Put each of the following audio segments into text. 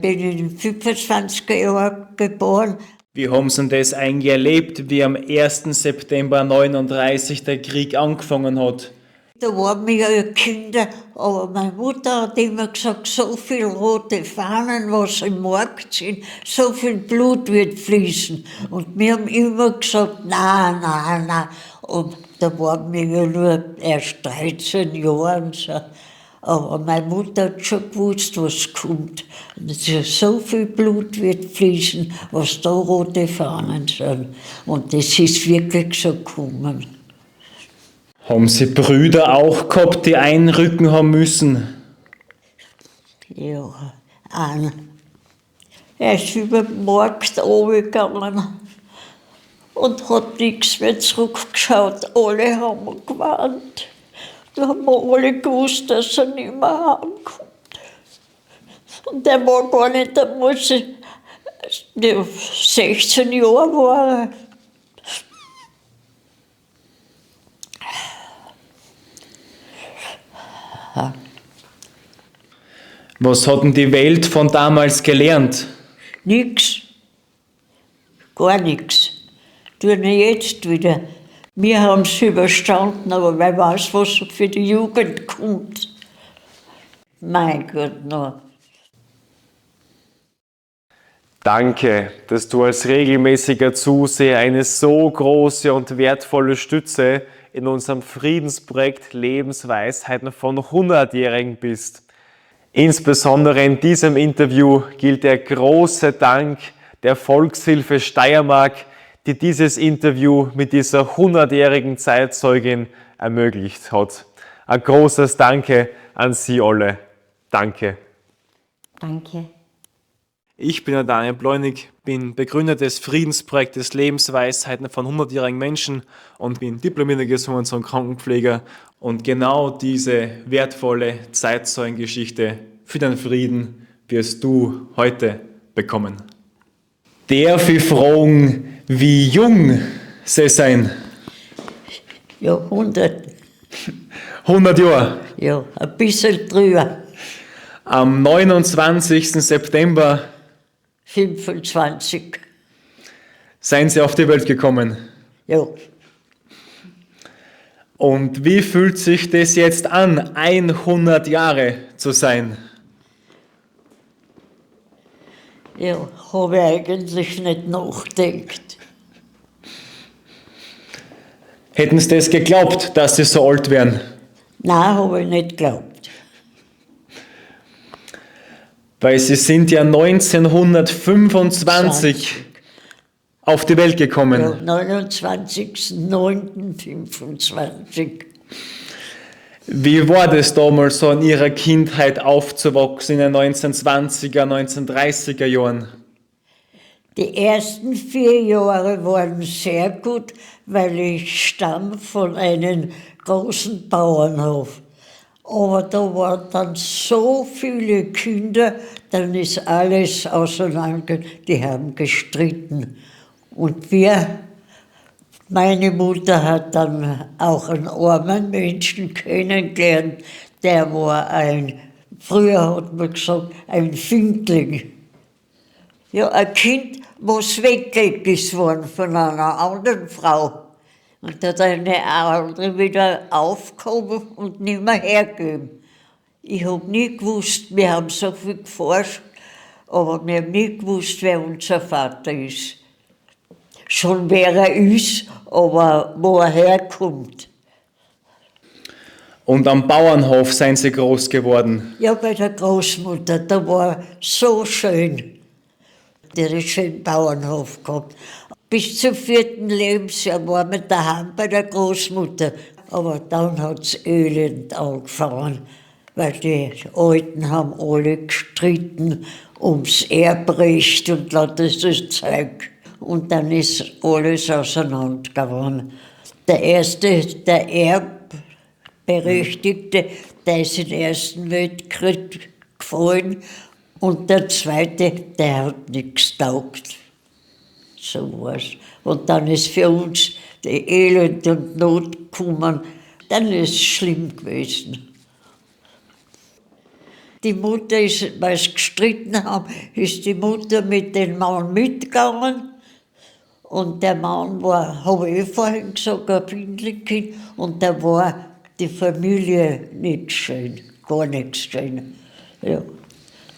Bin in den 25er Jahren geboren. Wie haben Sie denn das eigentlich erlebt, wie am 1. September 1939 der Krieg angefangen hat? Da waren wir ja Kinder, aber meine Mutter hat immer gesagt, so viel rote Fahnen, was im Markt sind, so viel Blut wird fließen. Und wir haben immer gesagt, nein, nein, nein. Und da waren wir ja nur erst 13 Jahre. Und so. Aber meine Mutter hat schon gewusst, was kommt. So viel Blut wird fließen, was da rote Fahnen sind. Und das ist wirklich so gekommen. Haben Sie Brüder auch gehabt, die einrücken haben müssen? Ja, einer. Er ist über den Markt runtergegangen und hat nichts mehr zurückgeschaut. Alle haben gewarnt. Da haben wir alle gewusst, dass er nicht mehr heimkommt. Und der war gar nicht, da muss ich, 16 Jahre war er. Was hat denn die Welt von damals gelernt? Nix. Gar nichts. Tun wir jetzt wieder. Wir haben es überstanden, aber wer weiß, was für die Jugend kommt. Mein Gott, noch. Danke, dass du als regelmäßiger Zuseher eine so große und wertvolle Stütze in unserem Friedensprojekt Lebensweisheiten von 100-Jährigen bist. Insbesondere in diesem Interview gilt der große Dank der Volkshilfe Steiermark, die dieses Interview mit dieser 100-jährigen Zeitzeugin ermöglicht hat. Ein großes Danke an Sie alle. Danke. Danke. Ich bin der Daniel Bleunig, bin Begründer des Friedensprojektes Lebensweisheiten von 100-jährigen Menschen und bin diplomierter Gesundheits- und Krankenpfleger. Und genau diese wertvolle Zeitzeugengeschichte für den Frieden wirst du heute bekommen. Darf ich fragen, wie jung Sie sein? Ja, 100. 100 Jahre. Ja, ein bisschen drüber. Am 29. September 25. seien Sie auf die Welt gekommen. Ja, Und wie fühlt sich das jetzt an, 100 Jahre zu sein? ja, habe ich eigentlich nicht nachgedacht. Hätten Sie das geglaubt, dass Sie so alt wären? Nein, habe ich nicht geglaubt. Weil Sie sind ja 1925 auf die Welt gekommen. Ja, 29.09.25. Wie war das damals so in Ihrer Kindheit aufzuwachsen in den 1920er, 1930er Jahren? Die ersten 4 Jahre waren sehr gut, weil ich stamme von einem großen Bauernhof. Aber da waren dann so viele Kinder, dann ist alles auseinandergegangen. Die haben gestritten. Und meine Mutter hat dann auch einen armen Menschen kennengelernt, der war früher hat man gesagt, ein Findling. Ja, ein Kind, was weggelegt ist worden von einer anderen Frau. Und da hat eine andere wieder aufgehoben und nicht mehr hergegeben. Ich habe nie gewusst, wir haben so viel geforscht, aber wir haben nie gewusst, wer unser Vater ist. Schon wer er ist, aber wo er herkommt. Und am Bauernhof seien Sie groß geworden. Ja, bei der Großmutter, da war so schön. Der hat einen schönen Bauernhof gehabt. Bis zum 4. Lebensjahr waren wir daheim bei der Großmutter. Aber dann hat es elend angefangen, weil die Alten haben alle gestritten ums Erbrecht und lauter so Zeug. Und dann ist alles auseinandergegangen. Der Erbberechtigte, der ist im Ersten Weltkrieg gefallen. Und der Zweite, der hat nichts getaugt. So war's. Und dann ist für uns die Elend und Not gekommen. Dann ist es schlimm gewesen. Die Mutter ist, weil sie gestritten haben, ist die Mutter mit dem Mann mitgegangen. Und der Mann war, habe ich vorhin gesagt, ein Findelkind. Und da war die Familie nicht schön, gar nicht schön. Ja.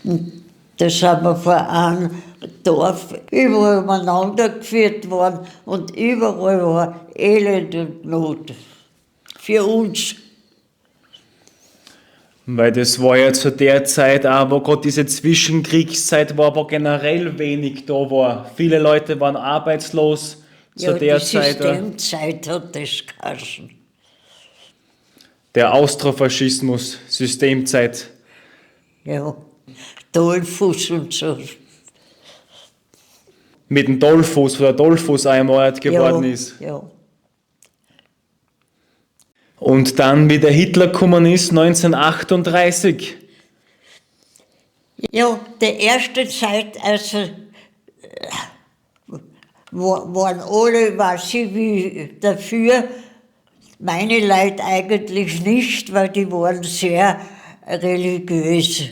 Und da sind wir von einem Dorf überall umeinander geführt worden. Und überall war Elend und Not. Für uns. Weil das war ja zu der Zeit auch, wo gerade diese Zwischenkriegszeit war, wo generell wenig da war. Viele Leute waren arbeitslos zu der die Zeit. Systemzeit hat das geheißen. Der Austrofaschismus, Systemzeit. Ja, Dollfuß und so. Mit dem Dollfuß, wo der Dollfuß auch ermordet geworden ist. Ja. Und dann, wie der Hitler gekommen ist, 1938. Ja, die erste Zeit, also waren alle, weiß ich wie, dafür. Meine Leute eigentlich nicht, weil die waren sehr religiös.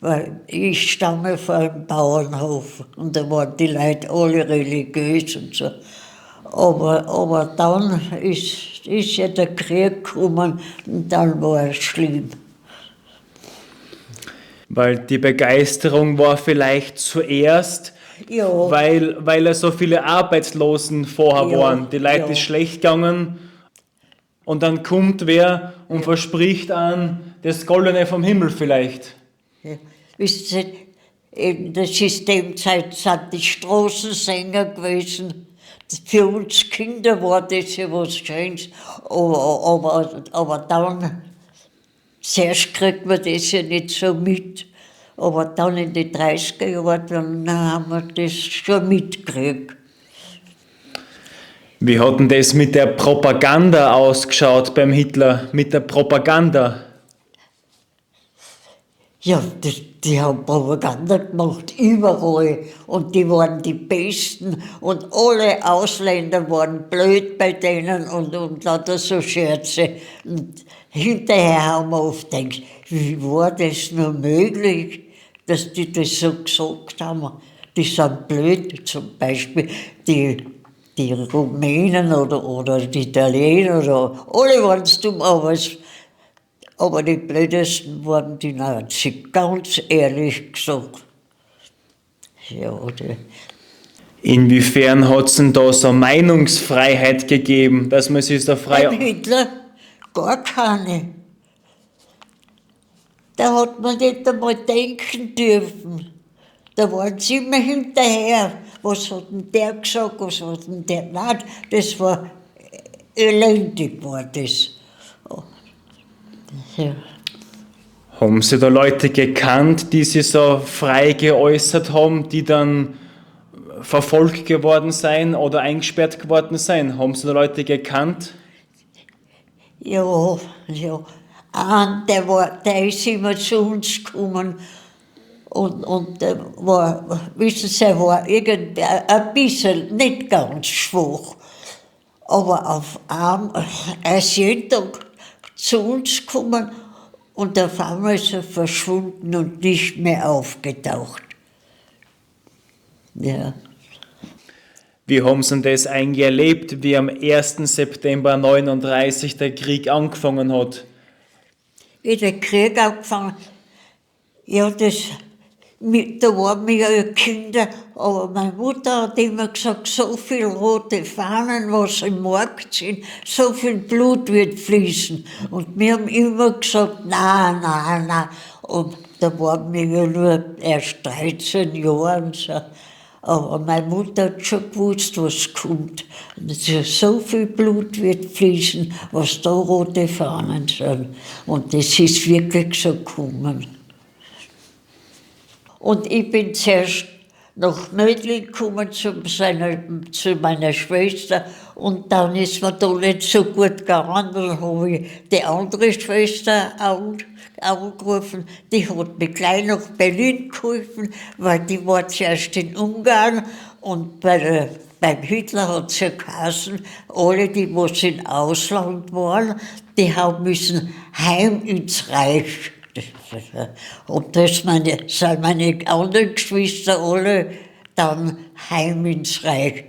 Weil ich stamme von einem Bauernhof und da waren die Leute alle religiös und so. Aber dann ist ja der Krieg gekommen und dann war es schlimm. Weil die Begeisterung war vielleicht zuerst, Ja. weil so viele Arbeitslosen vorher Ja, waren. Die Leute ja. ist schlecht gegangen und dann kommt wer und verspricht an das Goldene vom Himmel vielleicht. Ja. Wisst ihr, in der Systemzeit sind die Straßensänger gewesen. Für uns Kinder war das ja was Schönes, aber dann, zuerst kriegt man das ja nicht so mit, aber dann in den 30er Jahren, dann haben wir das schon mitgekriegt. Wie hat denn das mit der Propaganda ausgeschaut beim Hitler? Mit der Propaganda? Ja, die haben Propaganda gemacht, überall. Und die waren die Besten. Und alle Ausländer waren blöd bei denen und lauter so Scherze. Und hinterher haben wir oft gedacht, wie war das nur möglich, dass die das so gesagt haben? Die sind blöd, zum Beispiel die Rumänen oder die Italiener, oder alle waren es dumm, aber die blödesten waren die Nazis, ganz ehrlich gesagt. Ja, Inwiefern hat es denn da so Meinungsfreiheit gegeben, dass man sich da frei... beim Hitler gar keine. Da hat man nicht einmal denken dürfen. Da waren sie immer hinterher. Was hat denn der gesagt, was hat denn der... Nein, das war elendig, war das. Ja. Haben Sie da Leute gekannt, die sich so frei geäußert haben, die dann verfolgt geworden sein oder eingesperrt geworden sein? Haben Sie da Leute gekannt? Ja. Der ist immer zu uns gekommen und der war, wissen Sie, er war ein bisschen, nicht ganz schwach, aber auf einmal, er ist jeden Tag zu uns gekommen und auf einmal ist er verschwunden und nicht mehr aufgetaucht. Ja. Wie haben Sie denn das eigentlich erlebt, wie am 1. September 1939 der Krieg angefangen hat? Wie der Krieg angefangen, ja, da waren wir ja Kinder, aber meine Mutter hat immer gesagt, so viel rote Fahnen, was im Markt sind, so viel Blut wird fließen. Und wir haben immer gesagt, nein. Und da waren wir ja nur erst 13 Jahre und so. Aber meine Mutter hat schon gewusst, was kommt. Und so viel Blut wird fließen, was da rote Fahnen sind. Und das ist wirklich so gekommen. Und ich bin zuerst nach Mödling gekommen zu meiner Schwester und dann ist mir da nicht so gut gegangen. Dann habe ich die andere Schwester angerufen, die hat mir gleich nach Berlin geholfen, weil die war zuerst in Ungarn und beim Hitler hat es ja geheißen, alle, die was im Ausland waren, die haben müssen heim ins Reich. Und das sind meine anderen Geschwister alle dann heim ins Reich.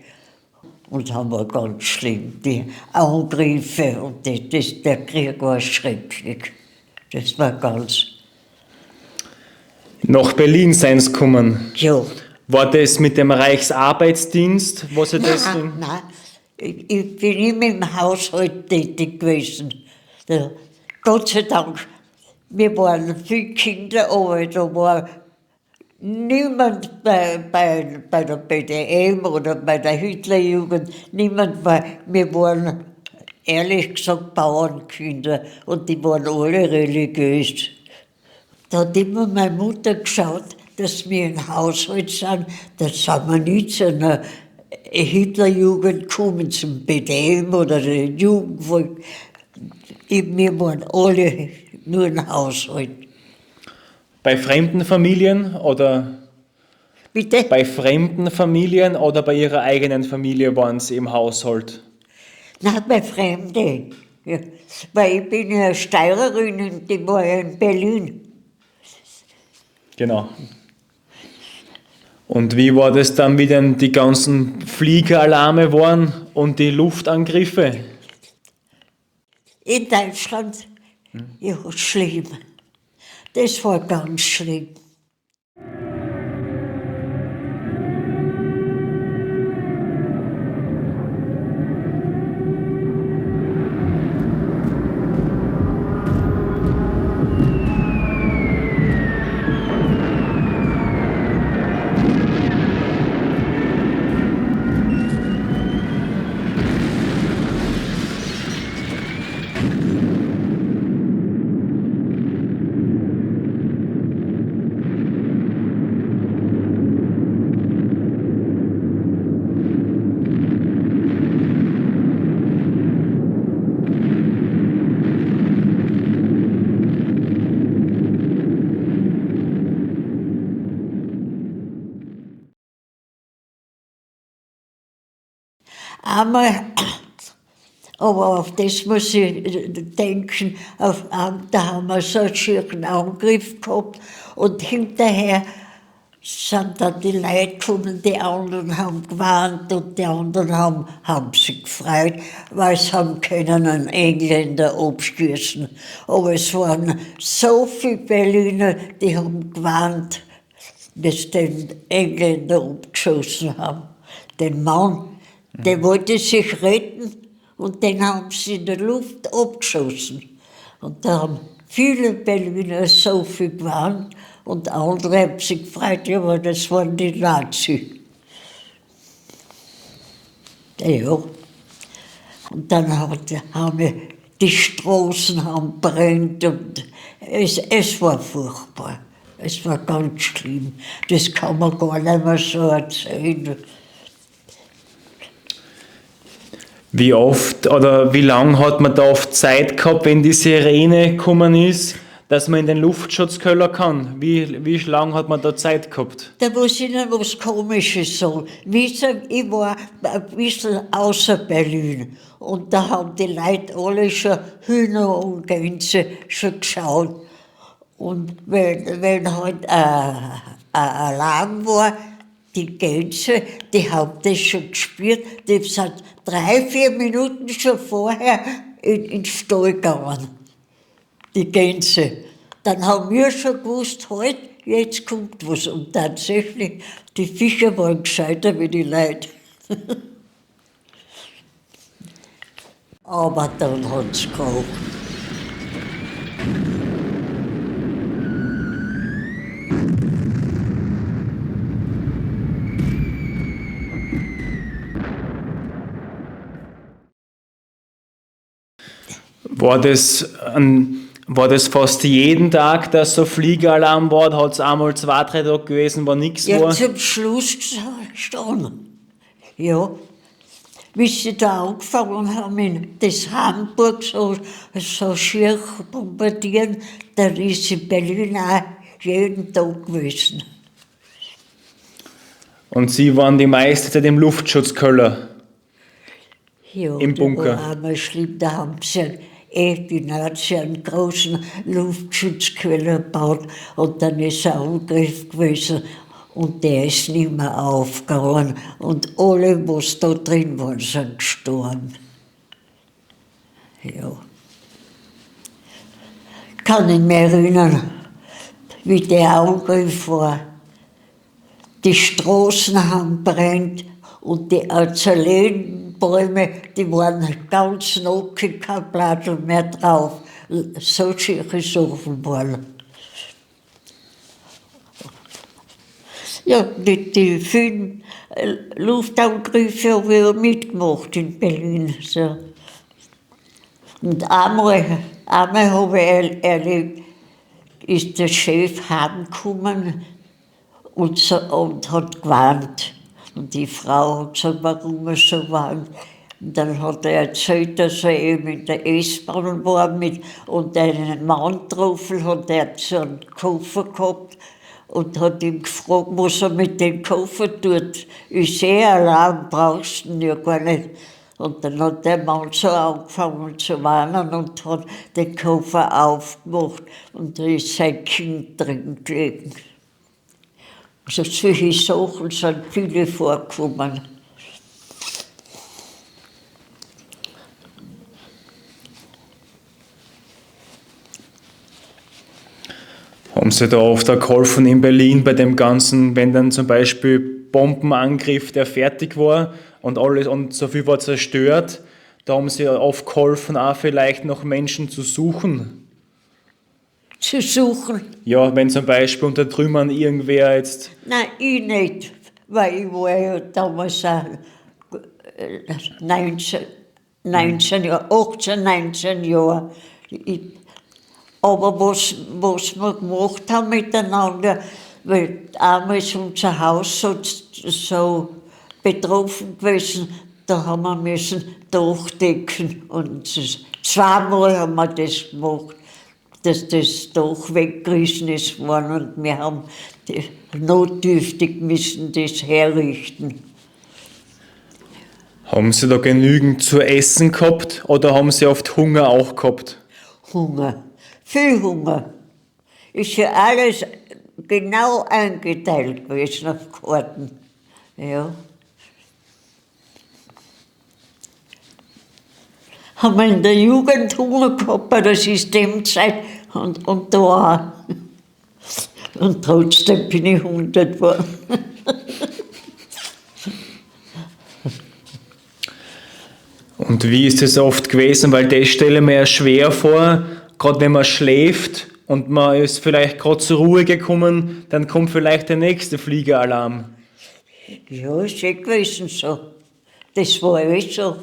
Und haben wir ganz schlimm, die Angriffe und der Krieg war schrecklich. Das war ganz, Nach Berlin seien sie gekommen. ja. War das mit dem Reichsarbeitsdienst, was Sie das... Nein, ich bin immer im Haushalt tätig gewesen. Ja, Gott sei Dank, wir waren viele Kinder, aber da war niemand bei der BDM oder bei der Hitlerjugend, niemand war, wir waren ehrlich gesagt Bauernkinder und die waren alle religiös. Da hat immer meine Mutter geschaut, dass wir im Haushalt sind, da sind wir nicht zu einer Hitlerjugend gekommen, zum BDM oder der Jugendvolk. Wir waren alle nur im Haushalt. Bei fremden Familien oder Bitte? bei fremden Familien oder bei Ihrer eigenen Familie waren Sie im Haushalt? Nein, bei Fremden. Ja. Weil ich bin ja Steirerin und die war ja in Berlin. Genau. Und wie war das dann, wie denn die ganzen Fliegeralarme waren und die Luftangriffe? In Deutschland, ja, schlimm. Das war ganz schlimm. Einmal, aber auf das muss ich denken, da haben wir so einen schönen Angriff gehabt und hinterher sind dann die Leute gekommen, die anderen haben gewarnt und die anderen haben sich gefreut, weil sie haben können einen Engländer abschießen. Aber es waren so viele Berliner, die haben gewarnt, bis den Engländer abgeschossen haben. Den Mann, der wollte sich retten und den haben sie in der Luft abgeschossen. Und da haben viele Berliner so viel gewarnt und andere haben sich gefreut, ja, aber das waren die Nazis. Ja. Und dann haben wir die Straßen haben brennt und es war furchtbar. Es war ganz schlimm. Das kann man gar nicht mehr so erzählen. Wie oft oder wie lang hat man da oft Zeit gehabt, wenn die Sirene gekommen ist, dass man in den Luftschutzkeller kann? Wie lang hat man da Zeit gehabt? Da muss ich Ihnen was Komisches sagen. Wissen, ich war ein bisschen außer Berlin und da haben die Leute alle schon Hühner und Gänse schon geschaut. Und wenn halt ein Alarm war, die Gänse, die haben das schon gespürt, die sind 3-4 Minuten schon vorher in den Stall gegangen, die Gänse. Dann haben wir schon gewusst, halt, jetzt kommt was. Und tatsächlich, die Fischer waren gescheiter wie die Leute. Aber dann hat es gekocht. War das fast jeden Tag, dass so Fliegeralarm war? Hat es einmal 2-3 Tage gewesen, wo nichts Ja, war? zum Schluss gestanden. Ja. Wie sie da angefangen haben, in das Hamburg so schier bombardieren, da ist in Berlin auch jeden Tag gewesen. Und Sie waren die meiste Zeit im Luftschutzkeller. Ja, Im Bunker. Da war einmal schlimm, da haben sie die Nazis einen großen Luftschutzkeller gebaut und dann ist ein Angriff gewesen und der ist nicht mehr aufgegangen und alle, was da drin waren, sind gestorben. Ja. Kann ich mich erinnern, wie der Angriff war. Die Straßen haben brennt und die Azalenbäume, die waren ganz nackig, kein Blatt mehr drauf. Solche Sachen waren. Ja, die vielen Luftangriffe habe ich auch mitgemacht in Berlin. So. Und einmal habe ich erlebt, ist der Chef heimgekommen und hat gewarnt. Und die Frau hat gesagt, warum er so warnt. Und dann hat er erzählt, dass er eben in der S-Bahn war und einen Mann getroffen hat, der hat so einen Koffer gehabt und hat ihn gefragt, was er mit dem Koffer tut. Ich sehe Alarm, brauchst du ihn ja gar nicht. Und dann hat der Mann so angefangen zu weinen und hat den Koffer aufgemacht und da ist sein Kind drin gelegen. Also solche Sachen sind viele vorgekommen. Haben Sie da oft auch geholfen in Berlin bei dem Ganzen, wenn dann zum Beispiel Bombenangriff, der fertig war und alles und so viel war zerstört, da haben Sie oft geholfen, auch vielleicht noch Menschen zu suchen? Zu suchen? Ja, wenn zum Beispiel unter Trümmern irgendwer jetzt... Nein, ich nicht, weil ich war ja damals auch 19 Jahre. Aber was wir gemacht haben miteinander, weil einmal ist unser Haus so betroffen gewesen, da haben wir müssen durchdecken und zweimal haben wir das gemacht, dass das Dach weggerissen ist worden und wir haben notdürftig müssen das herrichten. Haben Sie da genügend zu essen gehabt oder haben Sie oft Hunger auch gehabt? Hunger, viel Hunger. Ist ja alles genau eingeteilt gewesen auf Karten. Ja. Haben wir in der Jugend Hunger gehabt bei der Systemzeit und da auch. Und trotzdem bin ich 100 geworden. Und wie ist es oft gewesen? Weil das stelle ich mir ja schwer vor, gerade wenn man schläft und man ist vielleicht gerade zur Ruhe gekommen, dann kommt vielleicht der nächste Fliegeralarm. Ja, ist eh gewesen so. Das war alles so.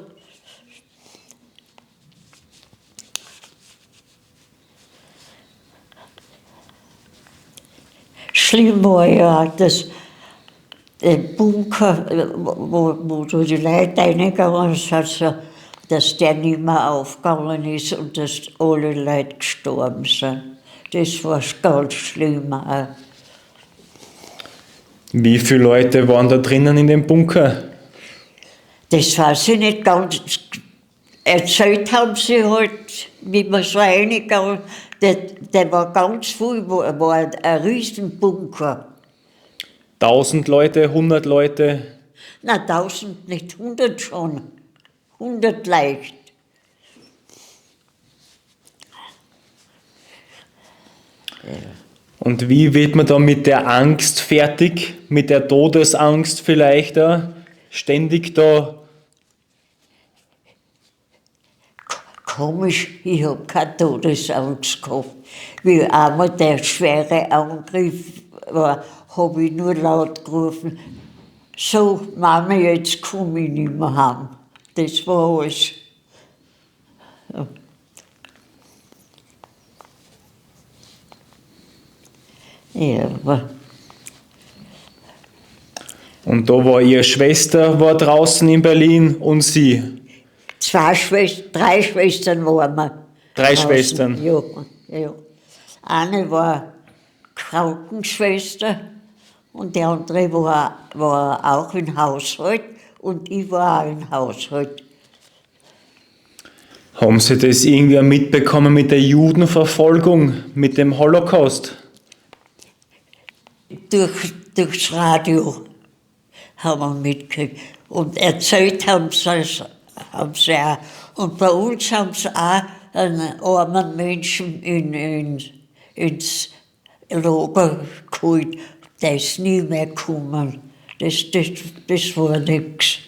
Schlimm war ja auch, dass der Bunker, wo die Leute reingegangen sind, dass der nicht mehr aufgegangen ist und dass alle Leute gestorben sind. Das war ganz schlimm auch. Wie viele Leute waren da drinnen in dem Bunker? Das weiß ich nicht ganz. Erzählt haben sie halt, wie wir so reingegangen, der war ganz viel, war ein Riesenbunker. 1000 Leute, 100 Leute? Na, 1000 nicht, 100 schon. 100 leicht. Und wie wird man da mit der Angst fertig? Mit der Todesangst vielleicht da? Ständig da? Komisch, ich habe keine Todesangst gehabt. Wie einmal der schwere Angriff war, habe ich nur laut gerufen, so, Mama, jetzt komme ich nicht mehr heim. Das war alles. Ja, aber Und da war Ihre Schwester war draußen in Berlin und Sie? drei Schwestern waren wir. Drei draußen. Schwestern? Ja, ja. Eine war Krankenschwester und die andere war auch im Haushalt und ich war auch im Haushalt. Haben Sie das irgendwie mitbekommen mit der Judenverfolgung, mit dem Holocaust? Durchs Radio haben wir mitgekriegt. Und erzählt haben sie auch. Und bei uns haben sie auch einen armen Menschen ins Lager geholt. Der ist nie mehr gekommen. Das war nichts.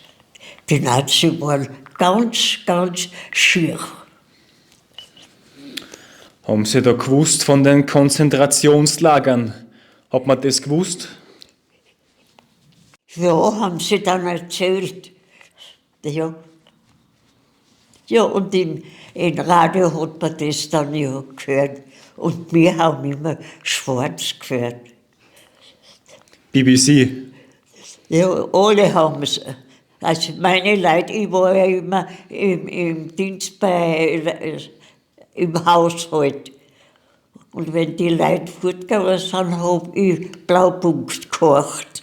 Die Nazis waren ganz, ganz schier. Haben Sie da gewusst von den Konzentrationslagern? Hat man das gewusst? Ja, haben sie dann erzählt. Ja. Ja, und im Radio hat man das dann ja gehört. Und wir haben immer schwarz gehört. BBC. Ja, alle haben es. Also meine Leute, ich war ja immer im Dienst im Haushalt. Und wenn die Leute fortgegangen sind, habe ich Blaupunkt gekocht.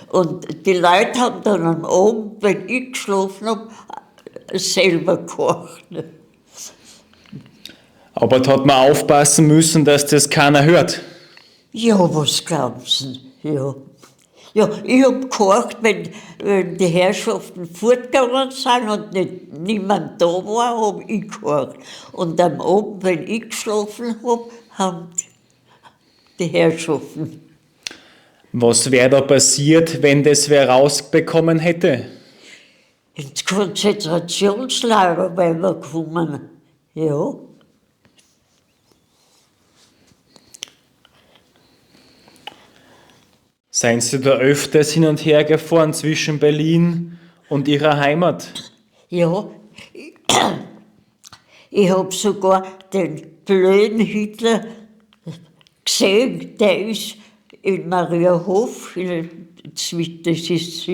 Und die Leute haben dann am Abend, wenn ich geschlafen habe, selber gekocht. Aber da hat man aufpassen müssen, dass das keiner hört. Ja, was glauben Sie? Ja. Ja, ich habe gekocht, wenn die Herrschaften fortgegangen sind und niemand da war, habe ich gekocht. Und am Abend, wenn ich geschlafen habe, haben die Herrschaften. Was wäre da passiert, wenn das wer rausbekommen hätte? Ins Konzentrationslager wären wir gekommen. Ja. Seien Sie da öfters hin und her gefahren zwischen Berlin und Ihrer Heimat? Ja. Ich habe sogar den blöden Hitler gesehen, der ist in Mariahof, das ist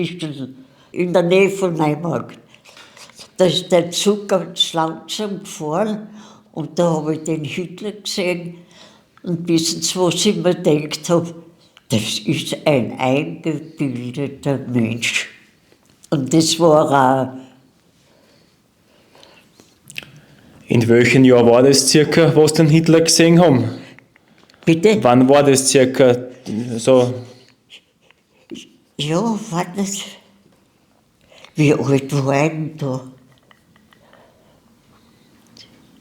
in der Nähe von Neumarkt. Da ist der Zug ganz langsam gefahren und da habe ich den Hitler gesehen und wissen Sie, was ich mir gedacht habe? Das ist ein eingebildeter Mensch. Und das war auch. In welchem Jahr war das circa, was den Hitler gesehen haben? Bitte? Wann war das circa? So Ja, warte. Wie alt war ich denn da?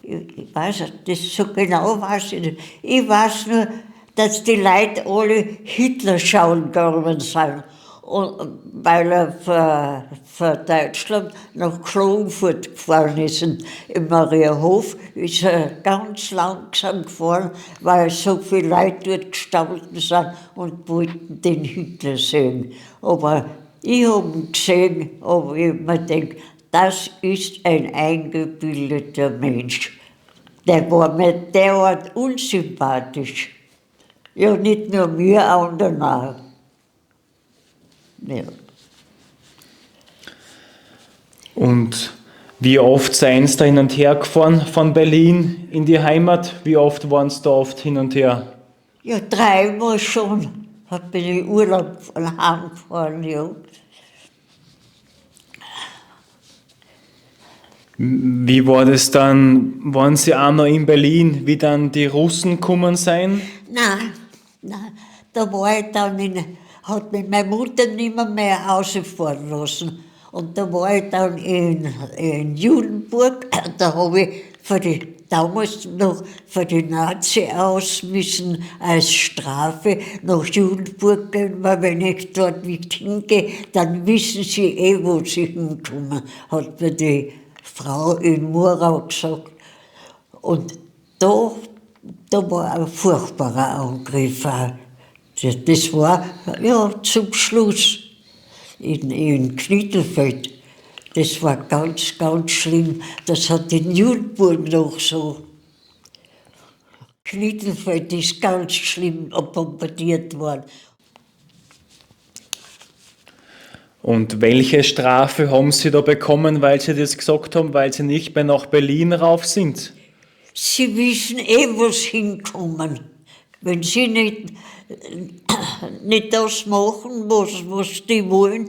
Ich weiß nicht, das so genau weiß ich nicht. Ich weiß nur, dass die Leute alle Hitler schauen gegangen sind. Und weil er von Deutschland nach Klagenfurt gefahren ist. Und in Mariahof ist er ganz langsam gefahren, weil so viele Leute dort gestanden sind und wollten den Hitler sehen. Aber ich habe ihn gesehen, aber ich mir gedacht, das ist ein eingebildeter Mensch. Der war mir derart unsympathisch. Ja, nicht nur mir, anderen auch. Ja. Und wie oft seien Sie da hin und her gefahren von Berlin in die Heimat? Wie oft waren Sie da oft hin und her? Ja, 3-mal schon. Bin ich Urlaub heimgefahren, ja. Wie war das dann? Waren Sie auch noch in Berlin, wie dann die Russen gekommen seien? Nein, da war ich dann hat mich meine Mutter nicht mehr rausfahren lassen. Und da war ich dann in Judenburg, da habe ich damals noch für die Nazi aus müssen als Strafe nach Judenburg gehen, weil wenn ich dort nicht hingehe, dann wissen sie wo sie hinkommen, hat mir die Frau in Murau gesagt. Und da war ein furchtbarer Angriff auch. Das war ja zum Schluss in Knittelfeld. Das war ganz, ganz schlimm. Das hat in Judenburg noch so. Knittelfeld ist ganz schlimm bombardiert worden. Und welche Strafe haben Sie da bekommen, weil Sie das gesagt haben, weil Sie nicht mehr nach Berlin rauf sind? Sie wissen wo sie hinkommen. Wenn sie nicht das machen, was die wollen,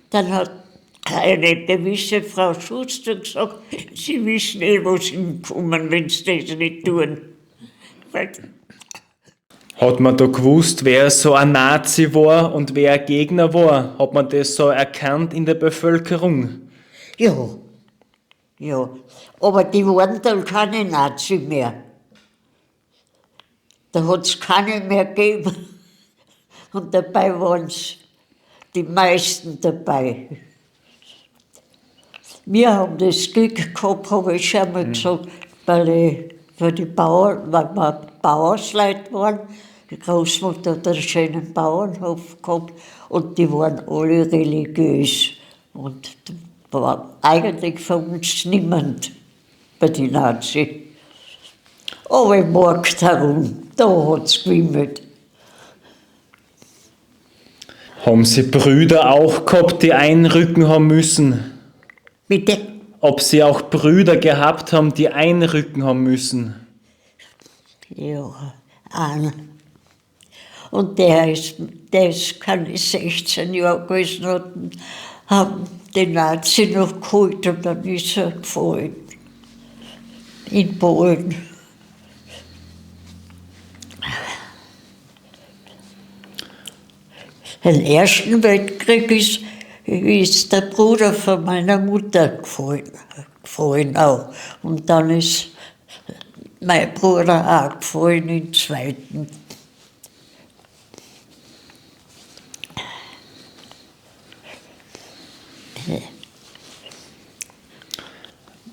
dann eine gewisse Frau Schuster gesagt, sie wissen eh, wo sie kommen, wenn sie das nicht tun. Weil Hat man da gewusst, wer so ein Nazi war und wer ein Gegner war? Hat man das so erkannt in der Bevölkerung? ja, ja. Aber die waren dann keine Nazi mehr. Da hat es keine mehr gegeben. Und dabei waren es die meisten dabei. Wir haben das Glück gehabt, habe ich schon mal gesagt, weil die Bauern, weil wir Bauersleute waren, die Großmutter hat einen schönen Bauernhof gehabt und die waren alle religiös. Und da war eigentlich von uns niemand bei den Nazis. Aber im Markt herum, da hat es gewimmelt. Haben sie Brüder auch gehabt, die einrücken haben müssen? Bitte? Ob sie auch Brüder gehabt haben, die einrücken haben müssen? Ja, einer. Und der ist keine 16 Jahre gewesen, haben den Nazi noch geholt und dann ist er gefallen. In Polen. Im Ersten Weltkrieg ist der Bruder von meiner Mutter gefallen auch. Und dann ist mein Bruder auch gefallen im Zweiten.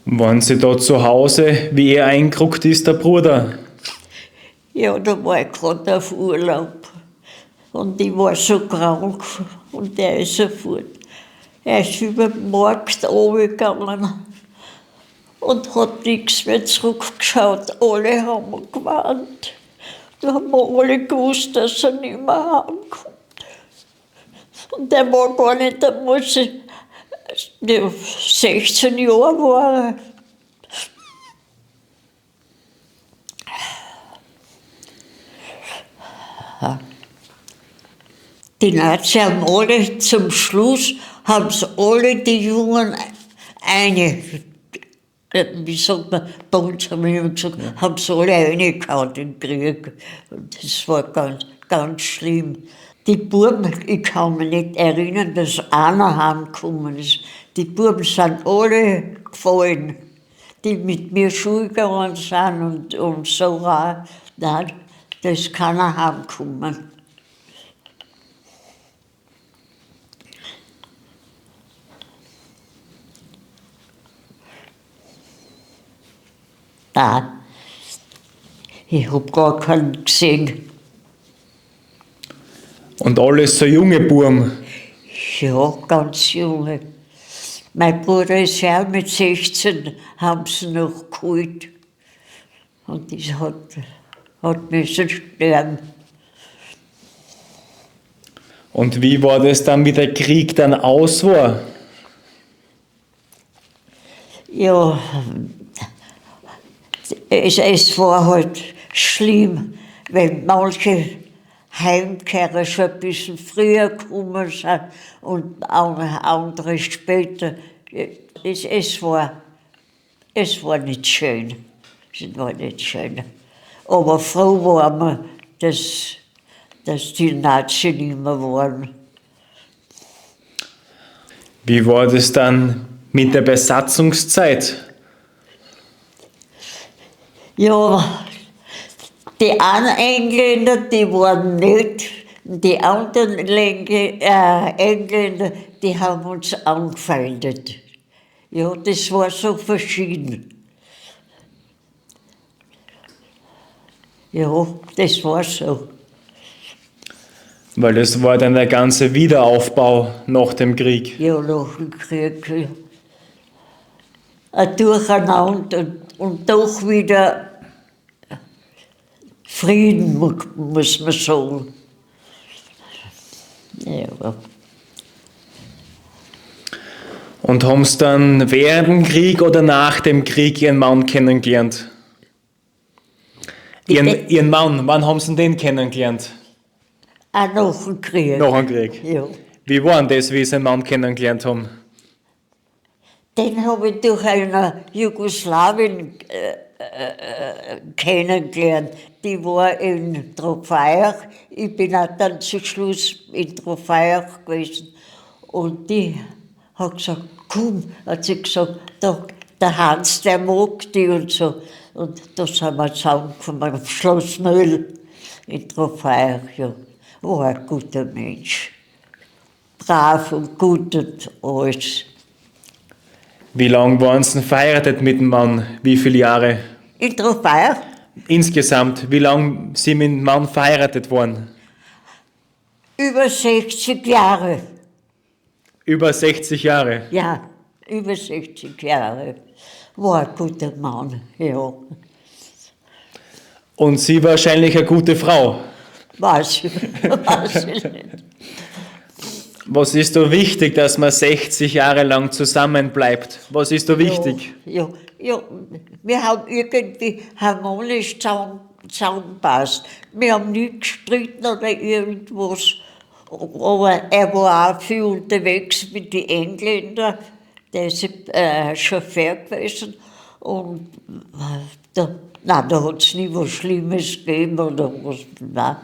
Waren sie da zu Hause, wie er eingerückt ist, der Bruder? Ja, da war ich gerade auf Urlaub. Und ich war so krank und der ist sofort. Er ist über den Markt runtergegangen und hat nichts mehr zurückgeschaut. Alle haben gewarnt. Da haben wir alle gewusst, dass er nicht mehr heimkommt. Und der war gar nicht, da muss ich, 16 Jahre war er. Die Nazis haben alle zum Schluss, haben sie alle die Jungen wie sagt man, bei uns haben wir immer gesagt, haben sie alle reingehauen im Krieg. Und das war ganz, ganz schlimm. Die Buben, ich kann mich nicht erinnern, dass einer heimgekommen ist. Die Buben sind alle gefallen, die mit mir Schule gegangen sind und so auch. Nein, da ist keiner heimgekommen. Nein, ich habe gar keinen gesehen. Und alles so junge Burm. Ja, ganz junge. Mein Bruder ist ja auch mit 16, haben sie noch geholt. Und das hat müssen sterben. Und wie war das dann, wie der Krieg dann aus war? Ja, es war halt schlimm, weil manche Heimkehrer schon ein bisschen früher gekommen sind und andere später. Es war nicht schön. Es war nicht schön. Aber froh waren wir, dass die Nazis nicht mehr waren. Wie war das dann mit der Besatzungszeit? Ja, die einen Engländer, die waren nett, die anderen Engländer, die haben uns angefeindet. Ja, das war so verschieden. Ja, das war so. Weil das war dann der ganze Wiederaufbau nach dem Krieg. Ja, nach dem Krieg. Ja. Ein Durcheinander und doch wieder Frieden, muss man sagen. Ja. Und haben Sie dann während dem Krieg oder nach dem Krieg Ihren Mann kennengelernt? Ihren Mann, wann haben Sie den kennengelernt? Auch nach dem Krieg. Nach dem Krieg. Ja. Wie war denn das, wie Sie Ihren Mann kennengelernt haben? Den habe ich durch eine Jugoslawin kennengelernt. Die war in Trofeiach. Ich bin auch dann zum Schluss in Trofeiach gewesen. Und die hat gesagt, komm, hat sie gesagt, der Hans, der mag die und so. Und da sind wir zusammengekommen am Schloss Möll in Trofeiach. Ja. War ein guter Mensch. Brav und gut und alles. Wie lange waren Sie denn verheiratet mit dem Mann? Wie viele Jahre? In Trofeiach? Insgesamt, wie lange Sie mit dem Mann verheiratet waren? Über 60 Jahre. Über 60 Jahre. Ja, über 60 Jahre. War ein guter Mann, ja. Und Sie wahrscheinlich eine gute Frau. Weiß ich nicht. Was ist da wichtig, dass man 60 Jahre lang zusammenbleibt? Was ist da wichtig? Ja, wir haben irgendwie harmonisch zusammengepasst. Wir haben nie gestritten oder irgendwas. Aber er war auch viel unterwegs mit den Engländern. Der ist Chauffeur gewesen. Und da hat es nie was Schlimmes gegeben oder was. Nein.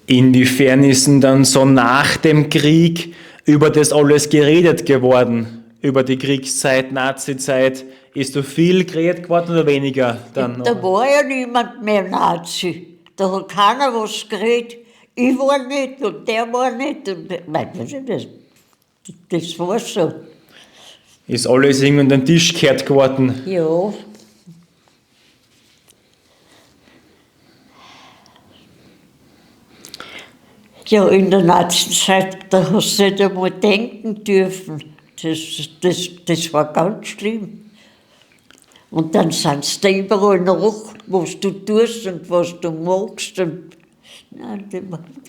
Inwiefern ist denn dann so nach dem Krieg über das alles geredet geworden? Über die Kriegszeit, Nazizeit? Ist da viel geredet geworden oder weniger dann? Da war ja niemand mehr Nazi. Da hat keiner was geredet. Ich war nicht und der war nicht. Und, das war so. Ist alles irgendwie unter den Tisch gekehrt geworden? Ja. Ja, in der Nazizeit, da hast du nicht einmal denken dürfen. Das war ganz schlimm. Und dann sind sie da überall nach, was du tust und was du magst. Und, nein,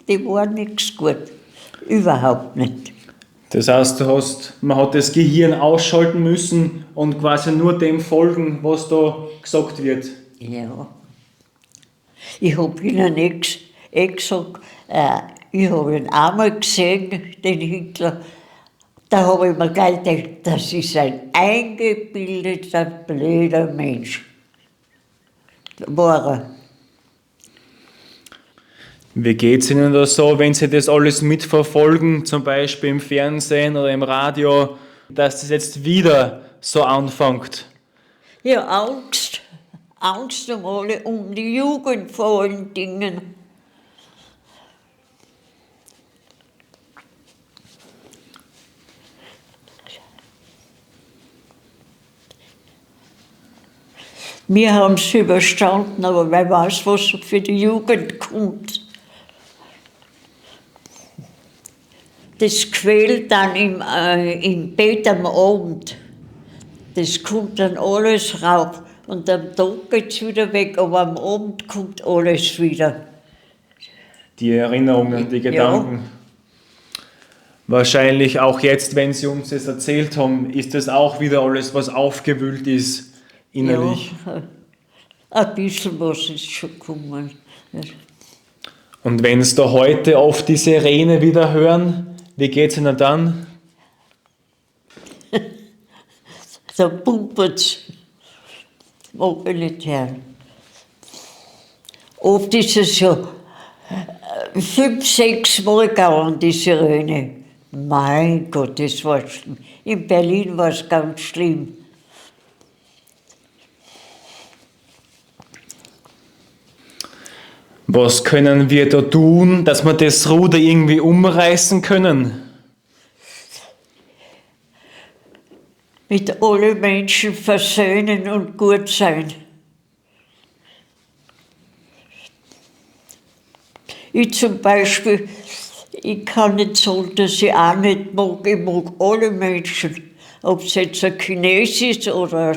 die war nichts gut. Überhaupt nicht. Das heißt, man hat das Gehirn ausschalten müssen und quasi nur dem folgen, was da gesagt wird. Ja. Ich habe ihnen gesagt, ich habe ihn einmal gesehen, den Hitler. Da habe ich mir gleich gedacht, das ist ein eingebildeter, blöder Mensch. War er. Wie geht es Ihnen da so, wenn Sie das alles mitverfolgen, zum Beispiel im Fernsehen oder im Radio, dass das jetzt wieder so anfängt? Ja, Angst. Angst um die Jugend vor allen Dingen. Wir haben es überstanden, aber wer weiß, was für die Jugend kommt. Das quält dann im Bett am Abend. Das kommt dann alles rauf. Und am Tag geht es wieder weg, aber am Abend kommt alles wieder. Die Erinnerungen, die Gedanken. Ja. Wahrscheinlich auch jetzt, wenn Sie uns das erzählt haben, ist das auch wieder alles, was aufgewühlt ist. Innerlich. Ja, ein bisschen was ist schon gekommen. Und wenn Sie da heute oft die Sirene wieder hören, wie geht es Ihnen dann? Da pumpert es. Mag ich nicht hören. Oft ist es so 5, 6 Mal gegangen, die Sirene. Mein Gott, das war schlimm. In Berlin war es ganz schlimm. Was können wir da tun, dass wir das Ruder irgendwie umreißen können? Mit allen Menschen versöhnen und gut sein. Ich zum Beispiel, ich kann nicht sagen, dass ich auch nicht mag. Ich mag alle Menschen. Ob es jetzt ein Chines ist oder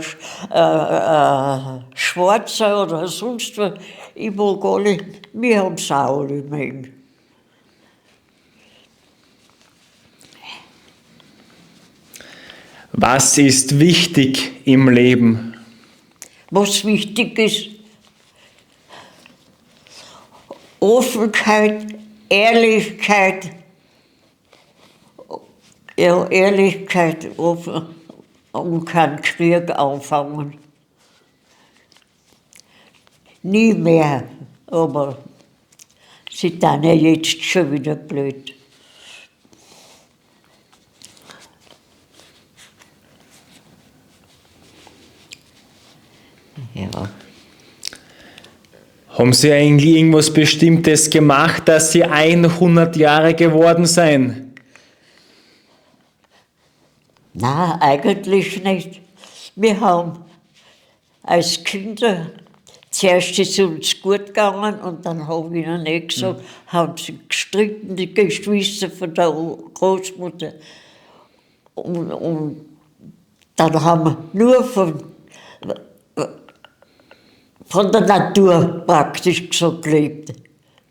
ein Schwarzer oder sonst was. Ich mag alle. Wir haben es auch alle Menschen. Was ist wichtig im Leben? Was wichtig ist, Offenheit, Ehrlichkeit, ja, Ehrlichkeit offen und keinen Krieg anfangen. Nie mehr, aber sie tun ja jetzt schon wieder blöd. Ja. Haben Sie eigentlich irgendwas Bestimmtes gemacht, dass Sie 100 Jahre geworden seien? Nein, eigentlich nicht. Wir haben als Kinder, zuerst ist es uns gut gegangen und dann habe ich ihnen nicht gesagt, haben sie gestritten, die Geschwister von der Großmutter. Und dann haben wir nur von der Natur praktisch so gelebt.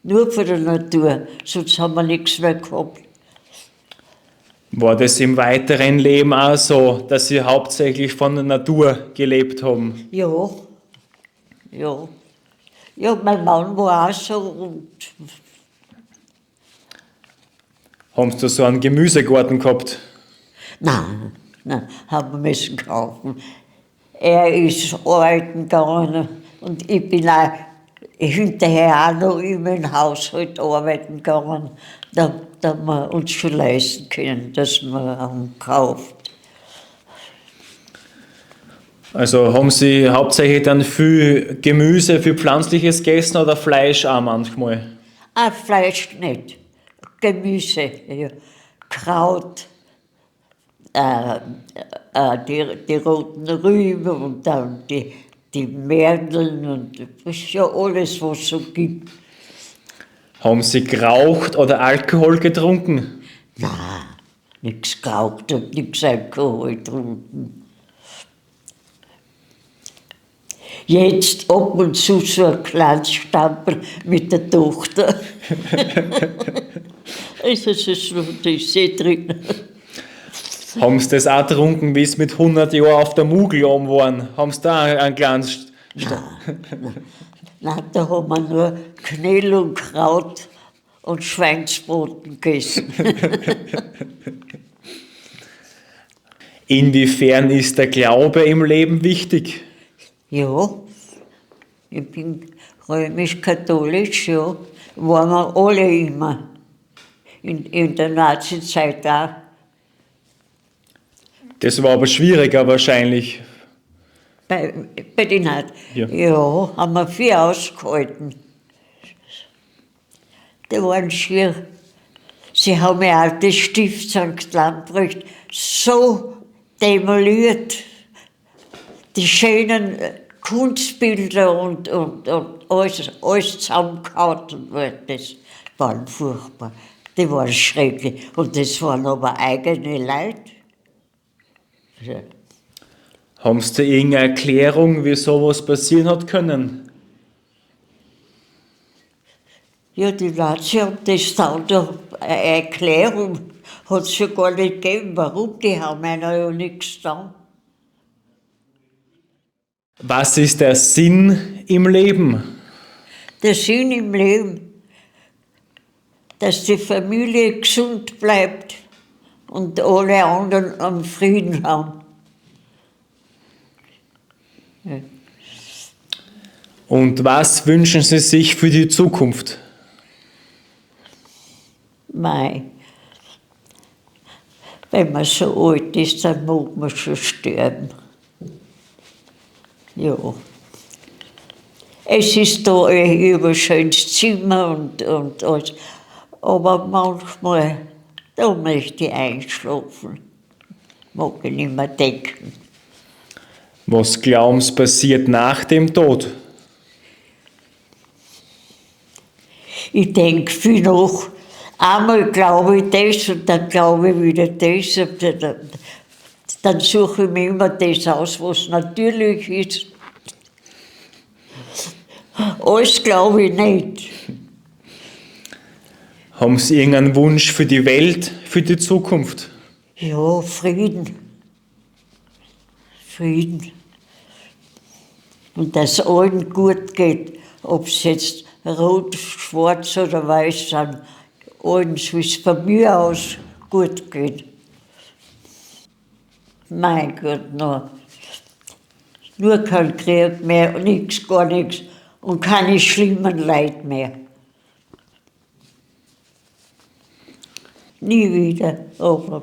Nur von der Natur, sonst haben wir nichts mehr gehabt. War das im weiteren Leben auch so, dass Sie hauptsächlich von der Natur gelebt haben? Ja, ja. Ja, mein Mann war auch so und Haben Sie da so einen Gemüsegarten gehabt? nein, haben wir müssen kaufen. Er ist arbeiten gegangen und ich bin auch hinterher auch noch immer im Haushalt arbeiten gegangen, da wir uns schon leisten können, dass man haben kauft. Also haben Sie hauptsächlich dann viel Gemüse, viel Pflanzliches gegessen oder Fleisch auch manchmal? Fleisch nicht, Gemüse, ja. Kraut, die roten Rüben und dann die Mergeln und das ist ja alles, was es so gibt. Haben Sie geraucht oder Alkohol getrunken? Nein, nichts geraucht und nichts Alkohol getrunken. Jetzt ab und zu so ein kleines Stapel mit der Tochter. Also das ist drin. Haben Sie das auch getrunken, wie Sie mit 100 Jahren auf der Mugel oben waren? Haben Sie da ein kleines... Nein, da haben wir nur Knäll und Kraut und Schweinsbraten gegessen. Inwiefern ist der Glaube im Leben wichtig? Ja, ich bin römisch-katholisch, ja. Waren wir alle immer. In der Nazizeit auch. Das war aber schwieriger wahrscheinlich. Bei den Nazis. Ja. Ja, haben wir viel ausgehalten. Die waren schier. Sie haben ja auch das Stift St. Lamprecht so demoliert. Die schönen Kunstbilder und alles zusammengehauen worden. Das waren furchtbar. Die waren schrecklich. Und das waren aber eigene Leute. Ja. Haben Sie da irgendeine Erklärung, wie sowas passieren hat können? Ja, die Nazis haben das dann da, eine Erklärung hat es ja gar nicht gegeben. Warum? Die haben einer ja nichts getan. Was ist der Sinn im Leben? Der Sinn im Leben, dass die Familie gesund bleibt und alle anderen am Frieden haben. Ja. Und was wünschen Sie sich für die Zukunft? Mei, wenn man so alt ist, dann mag man schon sterben. Ja. Es ist da ein überschönes Zimmer und alles. Aber manchmal, da möchte ich einschlafen. Mag ich nicht mehr denken. Was glauben Sie passiert nach dem Tod? Ich denke viel nach. Einmal glaube ich das und dann glaube ich wieder das. Und dann suche ich mir immer das aus, was natürlich ist. Alles glaube ich nicht. Haben Sie irgendeinen Wunsch für die Welt, für die Zukunft? Ja, Frieden. Frieden. Und dass allen gut geht, ob es jetzt rot, schwarz oder weiß sind, alles, wie es von mir aus gut geht. Mein Gott, noch. Nur kein Krieg mehr, nichts, gar nichts und keine schlimmen Leid mehr. Nie wieder, aber.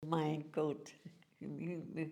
Mein Gott, im Himmel.